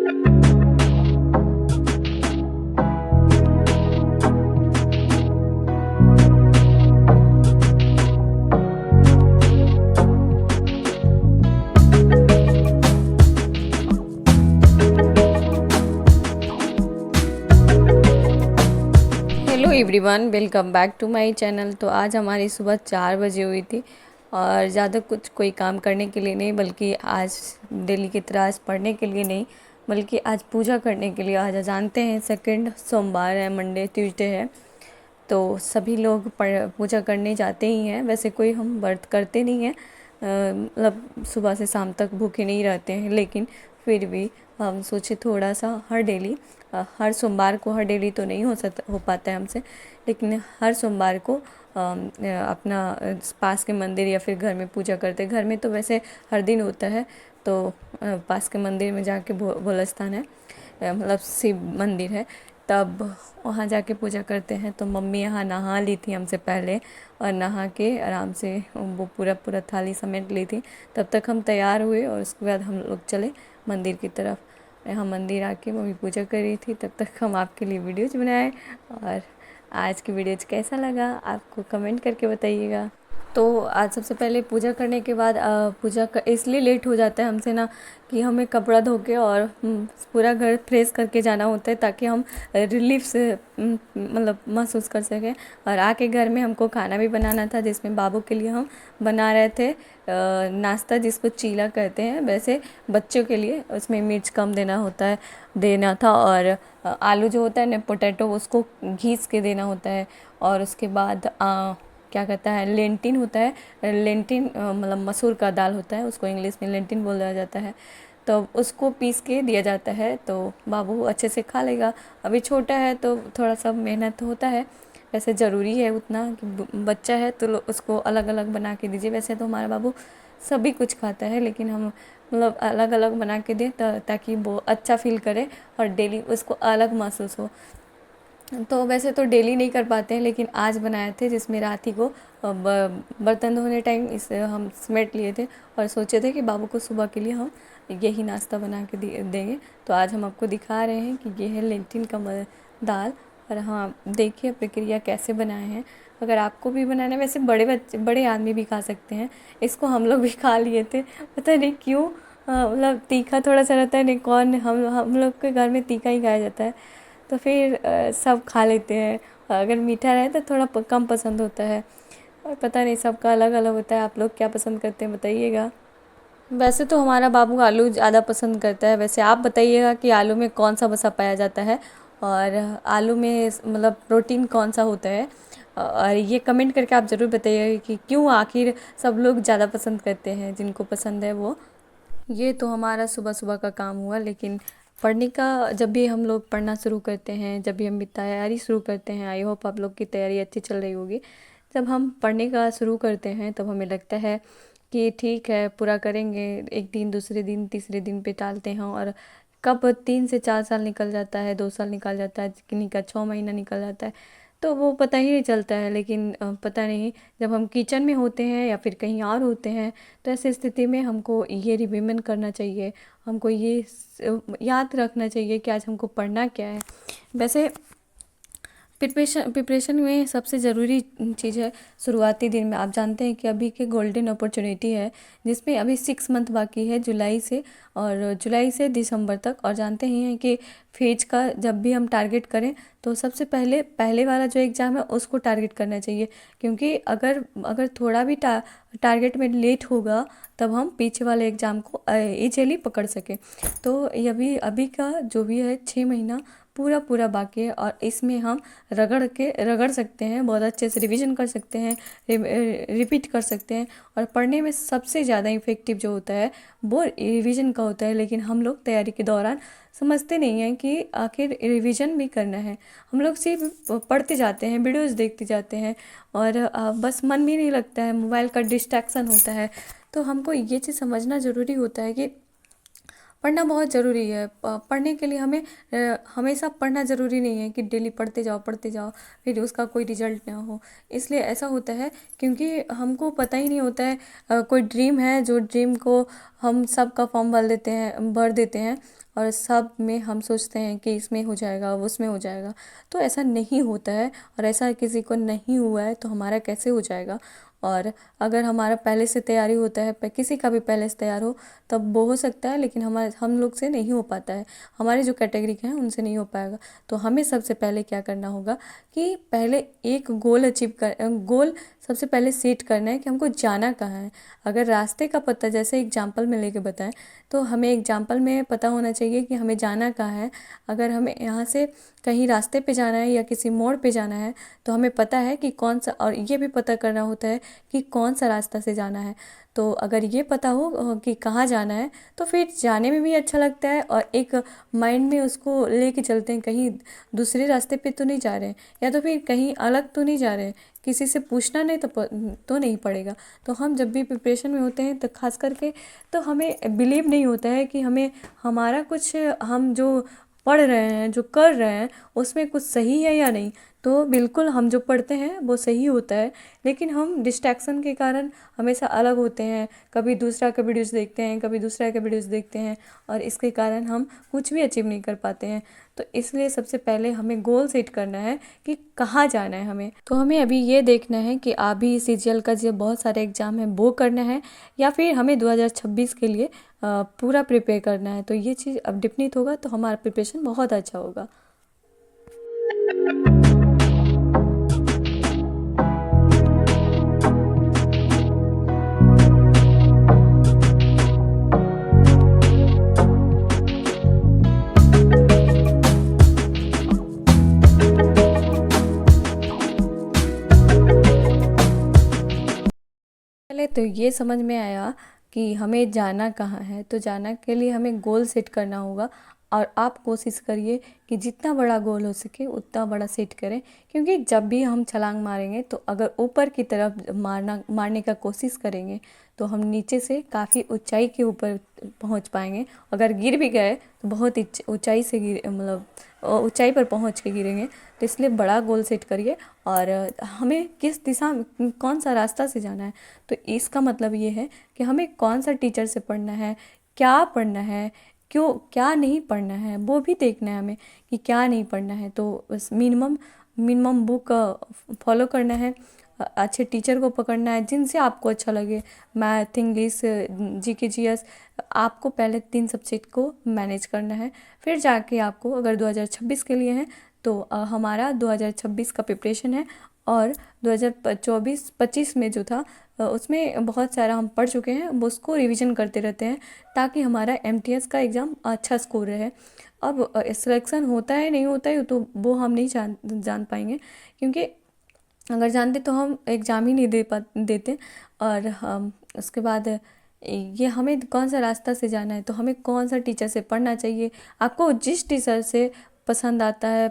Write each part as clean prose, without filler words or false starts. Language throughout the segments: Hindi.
Hello everyone, welcome back to my channel. तो आज हमारी सुबह 4 बजे हुई थी और ज़्यादा कुछ कोई काम करने के लिए नहीं, बल्कि आज डेली की तरह आज पढ़ने के लिए नहीं, बल्कि आज पूजा करने के लिए। आज जानते हैं सेकंड सोमवार है, मंडे ट्यूसडे है, तो सभी लोग पूजा करने जाते ही हैं। वैसे कोई हम व्रत करते नहीं हैं, मतलब सुबह से शाम तक भूखे नहीं रहते हैं, लेकिन फिर भी हम सोचे थोड़ा सा हर सोमवार को, हर डेली तो नहीं हो पाता है हमसे, लेकिन हर सोमवार को अपना पास के मंदिर या फिर घर में पूजा करते हैं। घर में तो वैसे हर दिन होता है, तो पास के मंदिर में जाके भोला स्थान है, मतलब शिव मंदिर है, तब वहाँ जाके पूजा करते हैं। तो मम्मी यहाँ नहा ली थी हमसे पहले, और नहा के आराम से वो पूरा पूरा थाली समेट ली थी। तब तक हम तैयार हुए और उसके बाद हम लोग चले मंदिर की तरफ। यहाँ मंदिर आके मम्मी पूजा कर रही थी, तब तक हम आपके लिए वीडियोज़ बनाए। और आज की वीडियोज़ कैसा लगा आपको कमेंट करके बताइएगा। तो आज सबसे पहले पूजा करने के बाद इसलिए लेट हो जाता है हमसे ना, कि हमें कपड़ा धो के और पूरा घर फ्रेश करके जाना होता है, ताकि हम रिलीफ से मतलब महसूस कर सकें। और आके घर में हमको खाना भी बनाना था, जिसमें बाबू के लिए हम बना रहे थे नाश्ता, जिसको चीला कहते हैं वैसे बच्चों के लिए। उसमें मिर्च कम देना था, और आलू जो होता है ना, पोटैटो, उसको घीस के देना होता है। और उसके बाद क्या कहता है, लेंटिन होता है, लेंटिन मतलब मसूर का दाल होता है, उसको इंग्लिश में लेंटिन बोला जाता है। तो उसको पीस के दिया जाता है, तो बाबू अच्छे से खा लेगा। अभी छोटा है तो थोड़ा सा मेहनत होता है, वैसे ज़रूरी है उतना कि बच्चा है तो उसको अलग अलग बना के दीजिए। वैसे तो हमारा बाबू सभी कुछ खाता है, लेकिन हम मतलब अलग अलग बना के दें ताकि वो अच्छा फील करे और डेली उसको अलग महसूस हो। तो वैसे तो डेली नहीं कर पाते हैं, लेकिन आज बनाए थे, जिसमें रात ही को बर्तन धोने टाइम इसे हम समेट लिए थे और सोचे थे कि बाबू को सुबह के लिए हम यही नाश्ता बना के देंगे। तो आज हम आपको दिखा रहे हैं कि ये है लेंटिन का दाल। और हाँ, देखिए प्रक्रिया कैसे बनाए हैं। अगर आपको भी बनाना है, वैसे बड़े आदमी भी खा सकते हैं। इसको हम लोग भी खा लिए थे, पता नहीं क्यों, मतलब तीखा थोड़ा सा रहता है, नहीं कौन, हम लोग के घर में तीखा ही खाया जाता है, तो फिर सब खा लेते हैं। अगर मीठा रहे तो थोड़ा कम पसंद होता है, और पता नहीं सबका अलग अलग होता है। आप लोग क्या पसंद करते हैं बताइएगा। वैसे तो हमारा बाबू आलू ज़्यादा पसंद करता है। वैसे आप बताइएगा कि आलू में कौन सा वसा पाया जाता है, और आलू में मतलब प्रोटीन कौन सा होता है। और ये कमेंट करके आप ज़रूर बताइएगा कि क्यों आखिर सब लोग ज़्यादा पसंद करते हैं, जिनको पसंद है वो। ये तो हमारा सुबह सुबह का काम हुआ, लेकिन पढ़ने का जब भी हम लोग पढ़ना शुरू करते हैं, जब भी हम तैयारी शुरू करते हैं, आई होप आप लोग की तैयारी अच्छी चल रही होगी। जब हम पढ़ने का शुरू करते हैं तब हमें लगता है कि ठीक है पूरा करेंगे, एक दिन, दूसरे दिन, तीसरे दिन पे टालते हैं, और कब 3 से 4 साल निकल जाता है, 2 साल निकल जाता है, किन्हीं का 6 महीना निकल जाता है, तो वो पता ही नहीं चलता है। लेकिन पता नहीं, जब हम किचन में होते हैं या फिर कहीं और होते हैं, तो ऐसी स्थिति में हमको ये रिवीजन करना चाहिए, हमको ये याद रखना चाहिए कि आज हमको पढ़ना क्या है। वैसे प्रिपरेशन में सबसे ज़रूरी चीज़ है शुरुआती दिन में। आप जानते हैं कि अभी के गोल्डन अपॉर्चुनिटी है, जिसमें अभी 6 मंथ बाकी है, जुलाई से दिसंबर तक। और जानते ही हैं कि फेज का जब भी हम टारगेट करें, तो सबसे पहले वाला जो एग्ज़ाम है उसको टारगेट करना चाहिए, क्योंकि अगर अगर थोड़ा भी टारगेट में लेट होगा, तब हम पीछे वाले एग्ज़ाम को इजीली पकड़ सकें। तो ये अभी का जो भी है 6 महीना पूरा पूरा बाकी है, और इसमें हम रगड़ सकते हैं, बहुत अच्छे से रिवीजन कर सकते हैं, रिपीट कर सकते हैं। और पढ़ने में सबसे ज़्यादा इफ़ेक्टिव जो होता है वो रिवीजन का होता है। लेकिन हम लोग तैयारी के दौरान समझते नहीं हैं कि आखिर रिवीजन भी करना है। हम लोग सिर्फ पढ़ते जाते हैं, वीडियोज़ देखते जाते हैं, और बस मन भी नहीं लगता है, मोबाइल का डिस्ट्रैक्शन होता है। तो हमको ये चीज़ समझना ज़रूरी होता है कि पढ़ना बहुत ज़रूरी है। पढ़ने के लिए हमें हमेशा पढ़ना ज़रूरी नहीं है कि डेली पढ़ते जाओ फिर उसका कोई रिजल्ट ना हो। इसलिए ऐसा होता है क्योंकि हमको पता ही नहीं होता है। कोई ड्रीम है जो ड्रीम को हम सब का फॉर्म भर देते हैं और सब में हम सोचते हैं कि इसमें हो जाएगा उसमें हो जाएगा। तो ऐसा नहीं होता है और ऐसा किसी को नहीं हुआ है तो हमारा कैसे हो जाएगा। और अगर हमारा पहले से तैयारी होता है, किसी का भी पहले से तैयार हो, तब वो हो सकता है, लेकिन हम लोग से नहीं हो पाता है। हमारे जो कैटेगरी के हैं उनसे नहीं हो पाएगा। तो हमें सबसे पहले क्या करना होगा कि पहले एक गोल सबसे पहले सेट करना है कि हमको जाना कहाँ है। अगर रास्ते का पता, जैसे एग्जाम्पल में लेके बताएं, तो हमें एग्जाम्पल में पता होना चाहिए कि हमें जाना कहाँ है। अगर हमें यहाँ से कहीं रास्ते पे जाना है या किसी मोड़ पे जाना है तो हमें पता है कि कौन सा, और ये भी पता करना होता है कि कौन सा रास्ता से जाना है। तो अगर ये पता हो कि कहाँ जाना है तो फिर जाने में भी अच्छा लगता है और एक माइंड में उसको लेके चलते हैं, कहीं दूसरे रास्ते पे तो नहीं जा रहे हैं या तो फिर कहीं अलग तो नहीं जा रहे हैं, किसी से पूछना नहीं तो नहीं पड़ेगा। तो हम जब भी प्रिपरेशन में होते हैं तो खास करके तो हमें बिलीव नहीं होता है कि हमें हमारा कुछ, हम जो पढ़ रहे हैं जो कर रहे हैं उसमें कुछ सही है या नहीं। तो बिल्कुल हम जो पढ़ते हैं वो सही होता है, लेकिन हम डिस्ट्रैक्शन के कारण हमेशा अलग होते हैं। कभी दूसरा का वीडियोज़ देखते हैं, कभी दूसरा का वीडियोज़ देखते हैं और इसके कारण हम कुछ भी अचीव नहीं कर पाते हैं। तो इसलिए सबसे पहले हमें गोल सेट करना है कि कहाँ जाना है हमें। तो हमें अभी ये देखना है कि अभी सीजीएल का जो बहुत सारे एग्ज़ाम है वो करना है या फिर हमें 2026 के लिए पूरा प्रिपेयर करना है। तो ये चीज़ अब डिफिनिट होगा तो हमारा प्रिपरेशन बहुत अच्छा होगा। पहले तो ये समझ में आया कि हमें जाना कहाँ है। तो जाना के लिए हमें गोल सेट करना होगा और आप कोशिश करिए कि जितना बड़ा गोल हो सके उतना बड़ा सेट करें, क्योंकि जब भी हम छलांग मारेंगे तो अगर ऊपर की तरफ मारने का कोशिश करेंगे तो हम नीचे से काफ़ी ऊंचाई के ऊपर पहुंच पाएंगे। अगर गिर भी गए तो बहुत ऊंचाई से मतलब ऊंचाई पर पहुंच के गिरेंगे। तो इसलिए बड़ा गोल सेट करिए और हमें किस दिशा में, कौन सा रास्ता से जाना है। तो इसका मतलब ये है कि हमें कौन सा टीचर से पढ़ना है, क्या पढ़ना है, क्यों क्या नहीं पढ़ना है, वो भी देखना है हमें कि क्या नहीं पढ़ना है। तो बस मिनिमम बुक फॉलो करना है, अच्छे टीचर को पकड़ना है जिनसे आपको अच्छा लगे। मैथ, इंग्लिश, जीके, जीएस, आपको पहले 3 सब्जेक्ट को मैनेज करना है। फिर जाके आपको, अगर 2026 के लिए है तो हमारा 2026 का प्रिपरेशन है और 2024-25 में जो था उसमें बहुत सारा हम पढ़ चुके हैं, वो उसको रिवीजन करते रहते हैं ताकि हमारा एमटीएस का एग्ज़ाम अच्छा स्कोर रहे। अब सिलेक्शन होता है नहीं होता है तो वो हम नहीं जान पाएंगे, क्योंकि अगर जानते तो हम एग्ज़ाम ही नहीं देते। और हम उसके बाद ये हमें कौन सा रास्ता से जाना है, तो हमें कौन सा टीचर से पढ़ना चाहिए। आपको जिस टीचर से पसंद आता है,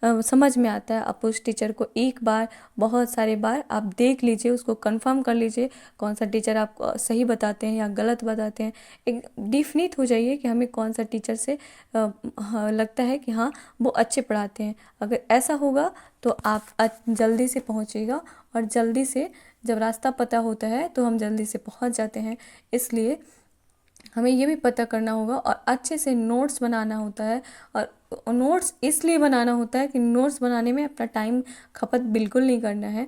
समझ में आता है, आप उस टीचर को एक बार, बहुत सारे बार आप देख लीजिए, उसको कंफर्म कर लीजिए कौन सा टीचर आपको सही बताते हैं या गलत बताते हैं। एक डिफिनिट हो जाइए कि हमें कौन सा टीचर से हाँ, लगता है कि हाँ वो अच्छे पढ़ाते हैं। अगर ऐसा होगा तो आप जल्दी से पहुँचिएगा और जल्दी से, जब रास्ता पता होता है तो हम जल्दी से पहुँच जाते हैं। इसलिए हमें ये भी पता करना होगा और अच्छे से नोट्स बनाना होता है। और नोट्स इसलिए बनाना होता है कि नोट्स बनाने में अपना टाइम खपत बिल्कुल नहीं करना है।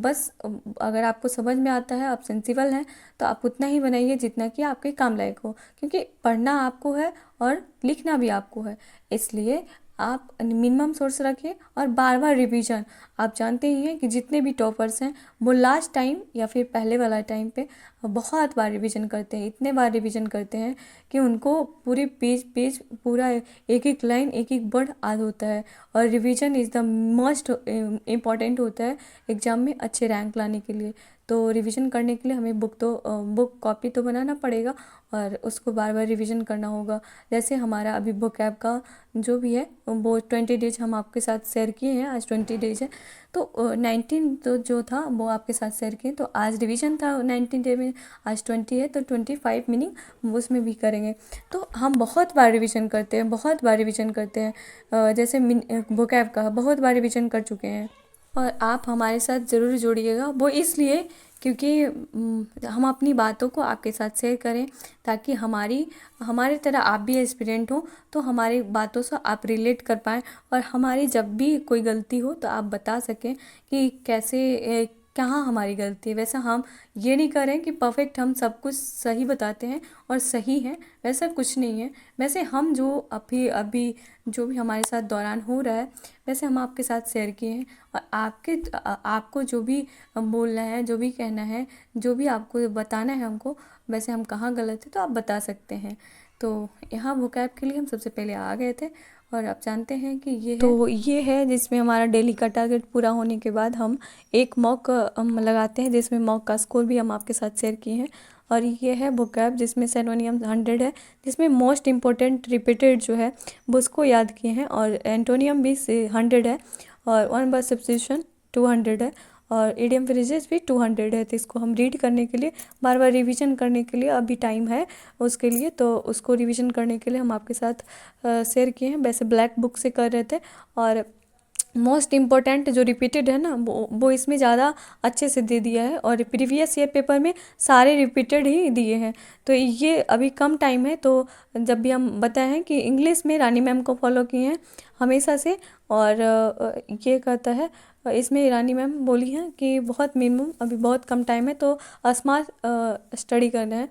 बस अगर आपको समझ में आता है, आप सेंसिबल हैं, तो आप उतना ही बनाइए जितना कि आपके काम लायक हो, क्योंकि पढ़ना आपको है और लिखना भी आपको है। इसलिए आप मिनिमम सोर्स रखिए और बार बार रिवीजन। आप जानते ही हैं कि जितने भी टॉपर्स हैं वो लास्ट टाइम या फिर पहले वाला टाइम पे बहुत बार रिवीजन करते हैं, इतने बार रिवीजन करते हैं कि उनको पूरी पेज पेज पूरा एक एक लाइन एक एक वर्ड याद होता है। और revision is the most important होता है एग्ज़ाम में अच्छे रैंक लाने के लिए। तो रिवीजन करने के लिए हमें बुक कॉपी तो बनाना पड़ेगा और उसको बार बार रिवीजन करना होगा। जैसे हमारा अभी वोकैब का जो भी है वो 20 डेज हम आपके साथ शेयर किए हैं, आज 20 डेज है। तो 19 तो जो था वो आपके साथ शेयर किए, तो आज रिवीजन था 19 डे में। आज 20 है तो 25 मीनिंग वो उसमें भी करेंगे। तो हम बहुत बार रिवीजन करते हैं, बहुत बार रिवीजन करते हैं। जैसे वोकैब का बहुत बार रिवीजन कर चुके हैं। और आप हमारे साथ ज़रूर जुड़िएगा, वो इसलिए क्योंकि हम अपनी बातों को आपके साथ शेयर करें, ताकि हमारे तरह आप भी एस्पिरेंट हो तो हमारी बातों से आप रिलेट कर पाएँ, और हमारी जब भी कोई गलती हो तो आप बता सकें कि कैसे कहाँ हमारी गलती है। वैसा हम ये नहीं करें कि परफेक्ट हम सब कुछ सही बताते हैं और सही है, वैसा कुछ नहीं है। वैसे हम जो अभी अभी जो भी हमारे साथ दौरान हो रहा है वैसे हम आपके साथ शेयर किए हैं। और आपको जो भी बोलना है, जो भी कहना है, जो भी आपको बताना है हमको, वैसे हम कहाँ गलत है तो आप बता सकते हैं। तो यहाँ वोकैब के लिए हम सबसे पहले आ गए थे, और आप जानते हैं कि ये है जिसमें हमारा डेली का टारगेट पूरा होने के बाद हम एक मॉक हम लगाते हैं, जिसमें मॉक का स्कोर भी हम आपके साथ शेयर किए हैं। और ये है वोकैब जिसमें सिनोनियम 100 है, जिसमें मोस्ट इम्पोर्टेंट रिपीटेड जो है वो उसको याद किए हैं, और एंटोनियम भी 100 है, और वन वर्ड सब्स्टिट्यूशन 200 है, और इडियम फ्रेजेस भी 200 है। तो इसको हम रीड करने के लिए, बार बार रिवीजन करने के लिए अभी टाइम है उसके लिए, तो उसको रिवीजन करने के लिए हम आपके साथ शेयर किए हैं। वैसे ब्लैक बुक से कर रहे थे, और मोस्ट इम्पॉर्टेंट जो रिपीटेड है ना वो इसमें ज़्यादा अच्छे से दे दिया है, और प्रीवियस ईयर पेपर में सारे रिपीटेड ही दिए हैं। तो ये अभी कम टाइम है, तो जब भी हम बताए हैं कि इंग्लिश में रानी मैम को फॉलो किए हैं हमेशा से, और ये कहता है इसमें रानी मैम बोली हैं कि बहुत मिनिमम अभी बहुत कम टाइम है, तो स्मार्ट स्टडी करना है,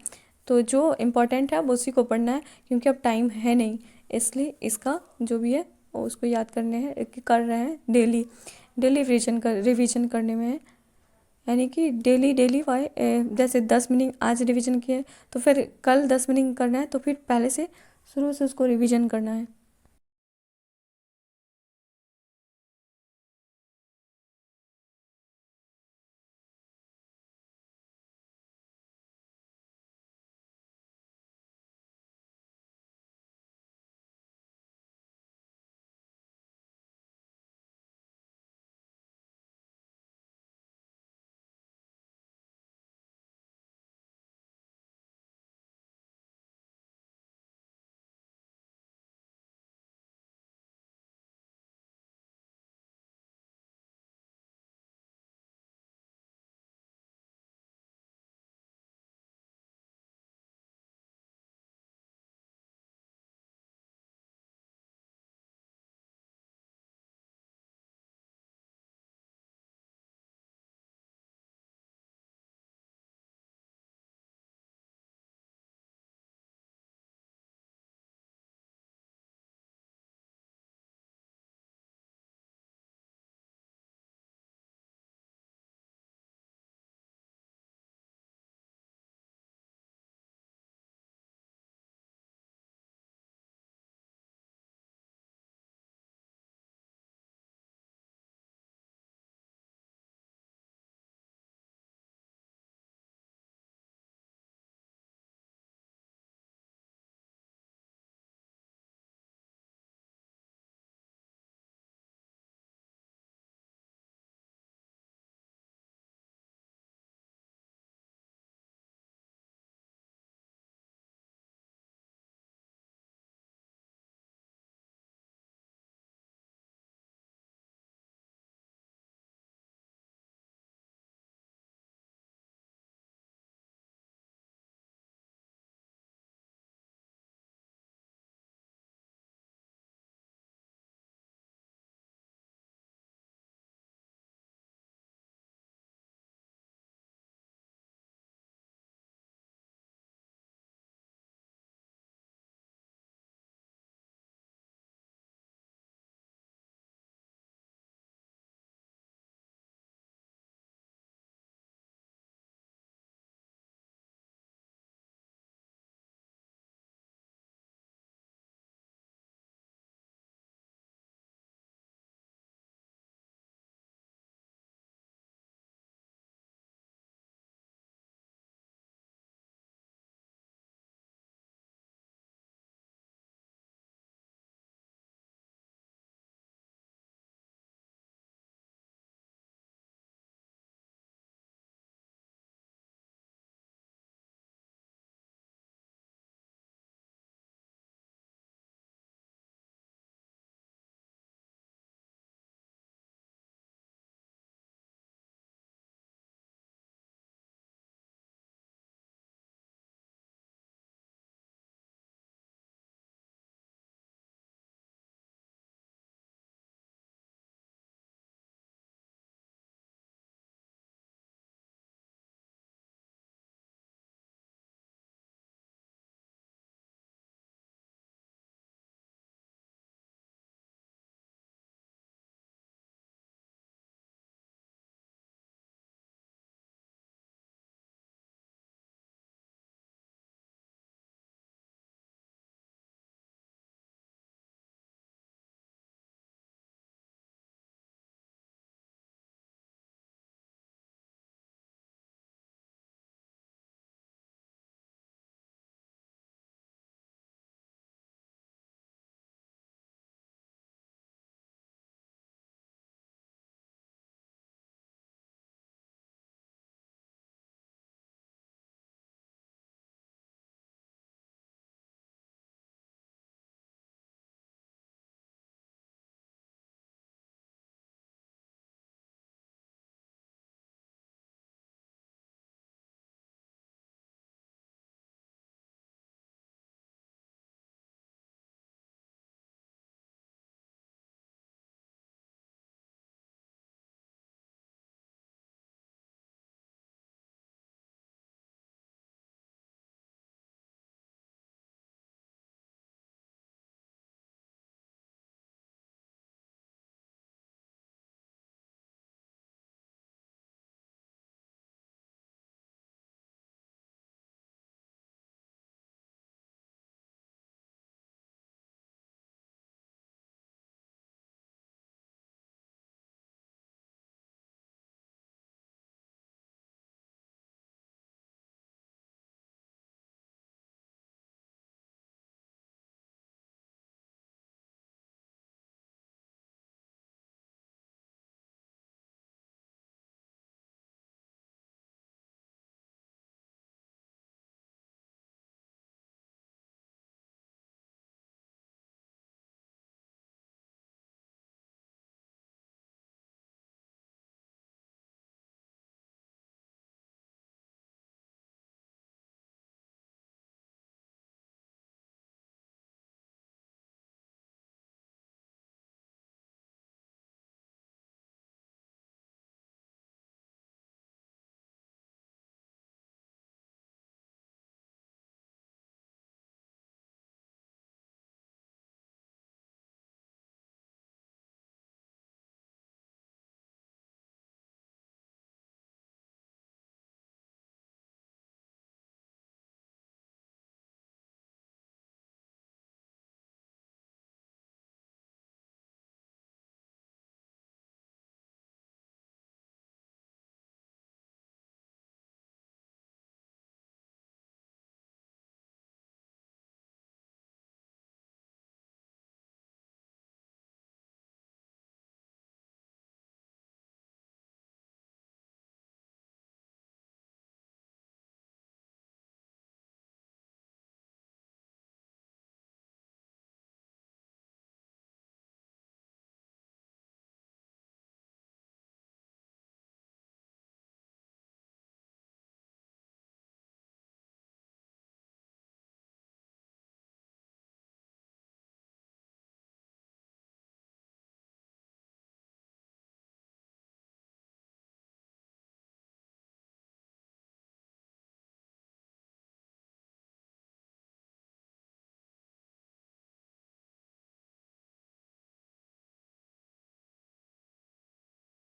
तो जो इम्पोर्टेंट है अब उसी को पढ़ना है, क्योंकि अब टाइम है नहीं, इसलिए इसका जो भी है उसको याद करने हैं कर रहे हैं। डेली डेली रिवीजन करने में है, यानी कि डेली डेली वाई जैसे 10 मीनिंग आज रिवीजन किए तो फिर कल 10 मीनिंग करना है, तो फिर पहले से शुरू से उसको रिवीजन करना है।